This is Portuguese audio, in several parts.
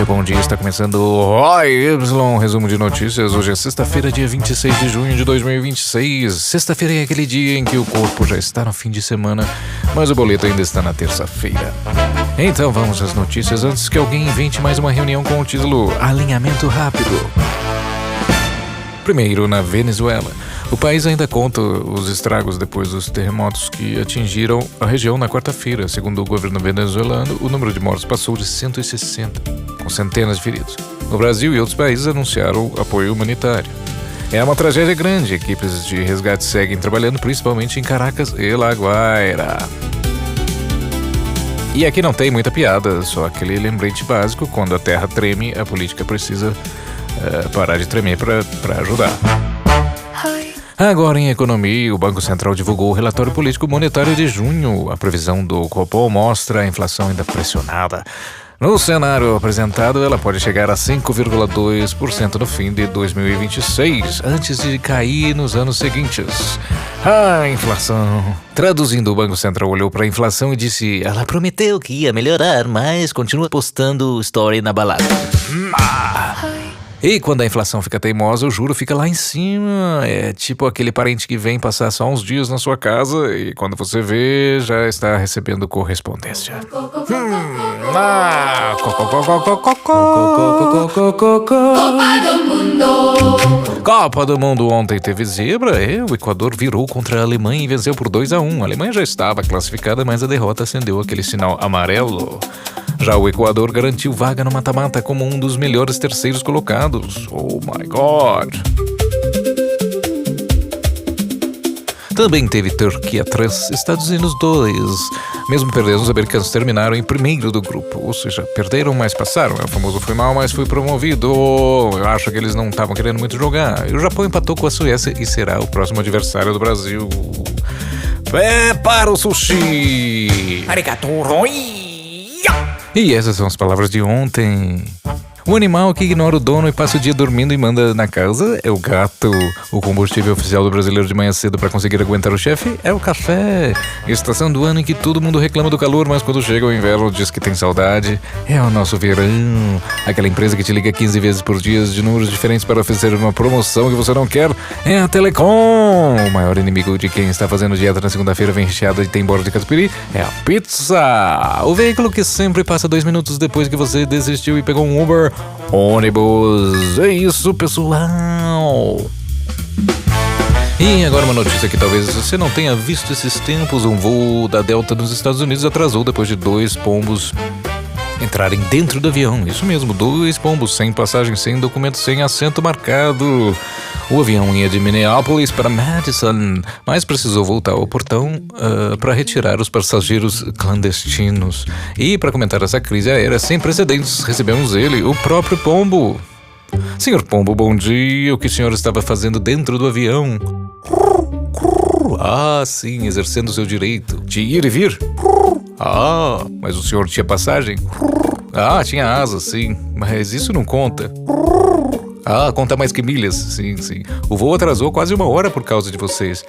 Bom dia, está começando o OY, resumo de notícias. Hoje é sexta-feira, dia 26 de junho de 2026. Sexta-feira é aquele dia em que o corpo já está no fim de semana, mas o boleto ainda está na terça-feira. Então vamos às notícias antes que alguém invente mais uma reunião com o título Alinhamento Rápido. Primeiro, na Venezuela. O país ainda conta os estragos depois dos terremotos que atingiram a região na quarta-feira. Segundo o governo venezuelano, o número de mortos passou de 160, com centenas de feridos. No Brasil e outros países anunciaram apoio humanitário. É uma tragédia grande. Equipes de resgate seguem trabalhando principalmente em Caracas e La Guaira. E aqui não tem muita piada, só aquele lembrete básico: quando a terra treme, a política precisa parar de tremer para ajudar. Agora em economia, o Banco Central divulgou o relatório político monetário de junho. A previsão do Copom mostra a inflação ainda pressionada. No cenário apresentado, ela pode chegar a 5,2% no fim de 2026, antes de cair nos anos seguintes. A inflação. Traduzindo, o Banco Central olhou para a inflação e disse: ela prometeu que ia melhorar, mas continua postando story na balada. E quando a inflação fica teimosa, o juro fica lá em cima. É tipo aquele parente que vem passar só uns dias na sua casa e quando você vê, já está recebendo correspondência. Copa do Mundo ontem teve zebra. O Equador virou contra a Alemanha e venceu por 2-1. A Alemanha já estava classificada, mas a derrota acendeu aquele sinal amarelo. Já o Equador garantiu vaga no mata-mata como um dos melhores terceiros colocados. Oh my God! Também teve Turquia 3, Estados Unidos 2. Mesmo perdendo, os americanos terminaram em primeiro do grupo. Ou seja, perderam, mas passaram. O famoso foi mal, mas foi promovido. Eu acho que eles não estavam querendo muito jogar. E o Japão empatou com a Suécia e será o próximo adversário do Brasil. Para o sushi! Arigato! E essas são as palavras de ontem. O animal que ignora o dono e passa o dia dormindo e manda na casa é o gato. O combustível oficial do brasileiro de manhã cedo para conseguir aguentar o chefe é o café. Estação do ano em que todo mundo reclama do calor, mas quando chega o inverno diz que tem saudade. É o nosso verão. Aquela empresa que te liga 15 vezes por dia de números diferentes para oferecer uma promoção que você não quer é a Telecom. O maior inimigo de quem está fazendo dieta na segunda-feira vem recheado e tem borda de catupiry é a pizza. O veículo que sempre passa 2 minutos depois que você desistiu e pegou um Uber. Ônibus. É isso, pessoal. E agora uma notícia que talvez você não tenha visto esses tempos. Um voo da Delta nos Estados Unidos atrasou depois de 2 pombos entrarem dentro do avião. Isso mesmo, 2 pombos, sem passagem, sem documento, sem assento marcado. O avião ia de Minneapolis para Madison, mas precisou voltar ao portão para retirar os passageiros clandestinos. E para comentar essa crise aérea sem precedentes, recebemos ele, o próprio pombo. Senhor Pombo, bom dia. O que o senhor estava fazendo dentro do avião? Ah, sim, exercendo seu direito de ir e vir. Ah, mas o senhor tinha passagem? Ah, tinha asa, sim, mas isso não conta. Ah, conta mais que milhas, sim. O voo atrasou quase 1 hora por causa de vocês.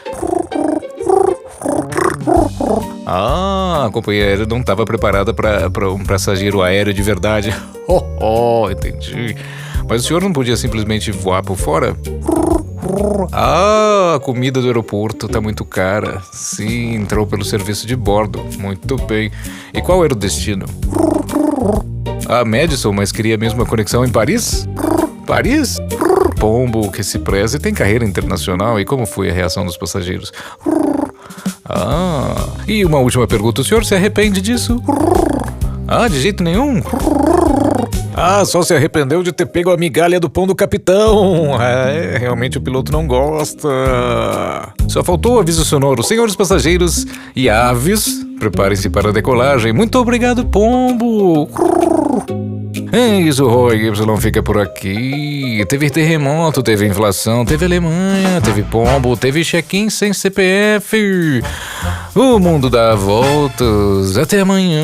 Ah, a companhia aérea não estava preparada para um passageiro aéreo de verdade. Entendi. Mas o senhor não podia simplesmente voar por fora? Ah, a comida do aeroporto tá muito cara. Sim, entrou pelo serviço de bordo. Muito bem. E qual era o destino? Ah, Madison, mas queria mesmo a conexão em Paris? Paris? Pombo que se preza e tem carreira internacional. E como foi a reação dos passageiros? Ah, e uma última pergunta. O senhor se arrepende disso? Ah, de jeito nenhum? Ah, só se arrependeu de ter pego a migalha do pão do capitão. Realmente o piloto não gosta. Só faltou o aviso sonoro. Senhores passageiros e aves, preparem-se para a decolagem. Muito obrigado, pombo. É isso, o Y fica por aqui. Teve terremoto, teve inflação, teve Alemanha, teve pombo, teve check-in sem CPF. O mundo dá voltas. Até amanhã.